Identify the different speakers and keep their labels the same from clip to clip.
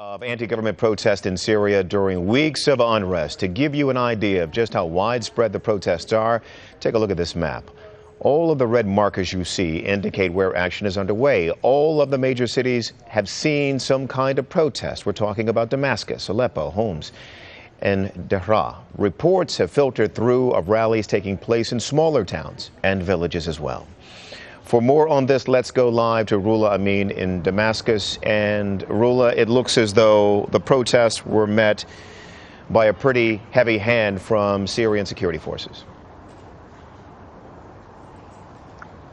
Speaker 1: Of anti-government protests in Syria during weeks of unrest. To give you an idea of just how widespread the protests are, take a look at this map. All of the red markers you see indicate where action is underway. All of the major cities have seen some kind of protest. We're talking about Damascus, Aleppo, Homs, and Daraa. Reports have filtered through of rallies taking place in smaller towns and villages as well. For more on this, let's go live to Rula Amin in Damascus. And Rula, it looks as though the protests were met by a pretty heavy hand from Syrian security forces.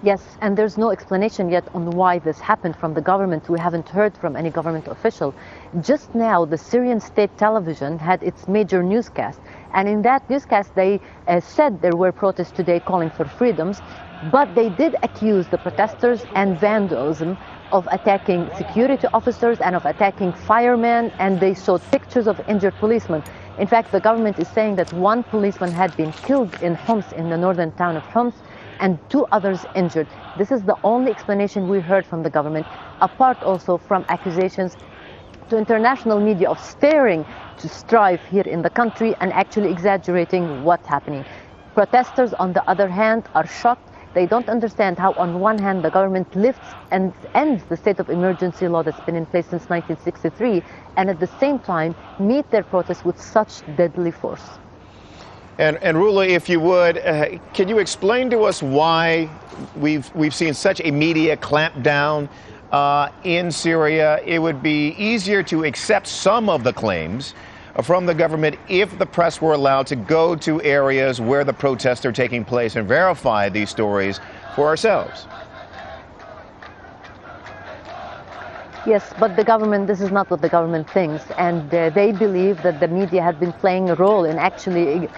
Speaker 2: Yes, and there's no explanation yet on why this happened from the government. We haven't heard from any government official. Just now, the Syrian state television had its major newscast. And in that newscast, they said there were protests today calling for freedoms. But they did accuse the protesters and vandalism of attacking security officers and of attacking firemen, and they showed pictures of injured policemen. In fact, the government is saying that one policeman had been killed in Homs, in the northern town of Homs, and 2 others injured. This is the only explanation we heard from the government, apart also from accusations to international media of sparing to strife here in the country and actually exaggerating what's happening. Protesters, on the other hand, are shocked. They don't understand how, on one hand, the government lifts and ends the state of emergency law that's been in place since 1963, and at the same time meet their protests with such deadly force.
Speaker 1: And Rula, if you would, can you explain to us why we've seen such a media clampdown in Syria? It would be easier to accept some of the claims from the government if the press were allowed to go to areas where the protests are taking place and verify these stories for ourselves.
Speaker 2: Yes, but the government, this is not what the government thinks, and they believe that the media have been playing a role in actually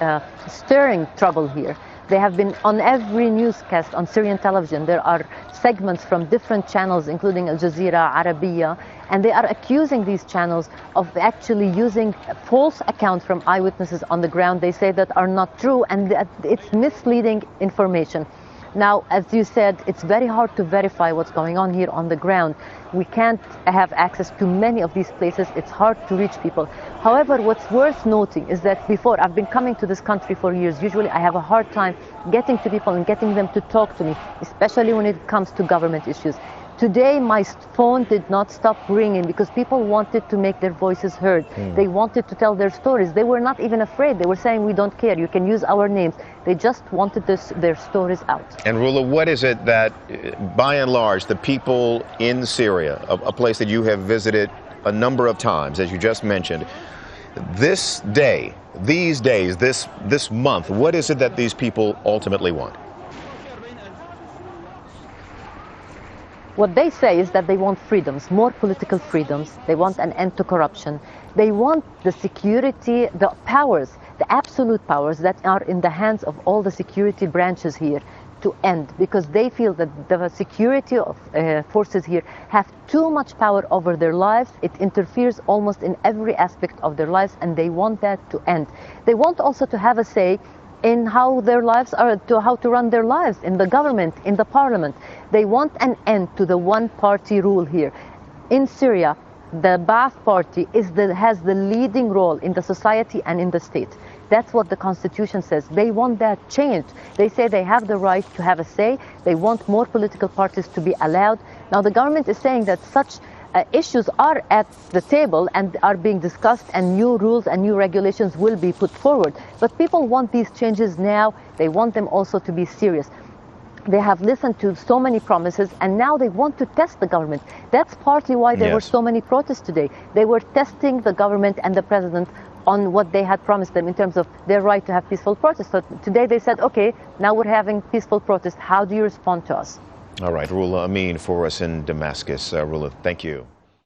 Speaker 2: stirring trouble here. They have been on every newscast on Syrian television. There are segments from different channels, including Al Jazeera, Arabiya, and they are accusing these channels of actually using false accounts from eyewitnesses on the ground. They say that are not true, and that it's misleading information. Now, as you said, it's very hard to verify what's going on here on the ground. We can't have access to many of these places. It's hard to reach people. However, what's worth noting is that before, I've been coming to this country for years. Usually I have a hard time getting to people and getting them to talk to me, especially when it comes to government issues. Today, my phone did not stop ringing because people wanted to make their voices heard. They wanted to tell their stories. They were not even afraid. They were saying, we don't care. You can use our names. They just wanted their stories out.
Speaker 1: And Rula, what is it that, by and large, the people in Syria, a place that you have visited a number of times, as you just mentioned, this day, these days, this month, what is it that these people ultimately want?
Speaker 2: What they say is that they want freedoms, more political freedoms. They want an end to corruption. They want the security, the powers, the absolute powers that are in the hands of all the security branches here to end, because they feel that the security of forces here have too much power over their lives. It interferes almost in every aspect of their lives, and they want that to end. They want also to have a say in how their lives are, how to run their lives in the government, in the parliament. They want an end to the one-party rule here. In Syria, the Ba'ath Party has the leading role in the society and in the state. That's what the constitution says. They want that changed. They say they have the right to have a say. They want more political parties to be allowed. Now, the government is saying that such issues are at the table and are being discussed, and new rules and new regulations will be put forward. But people want these changes now. They want them also to be serious. They have listened to so many promises, and now they want to test the government. That's partly why there were so many protests today. They were testing the government and the president on what they had promised them in terms of their right to have peaceful protests. So today they said, okay, now we're having peaceful protests. How do you respond to us?
Speaker 1: All right, Rula Amin for us in Damascus. Rula, thank you.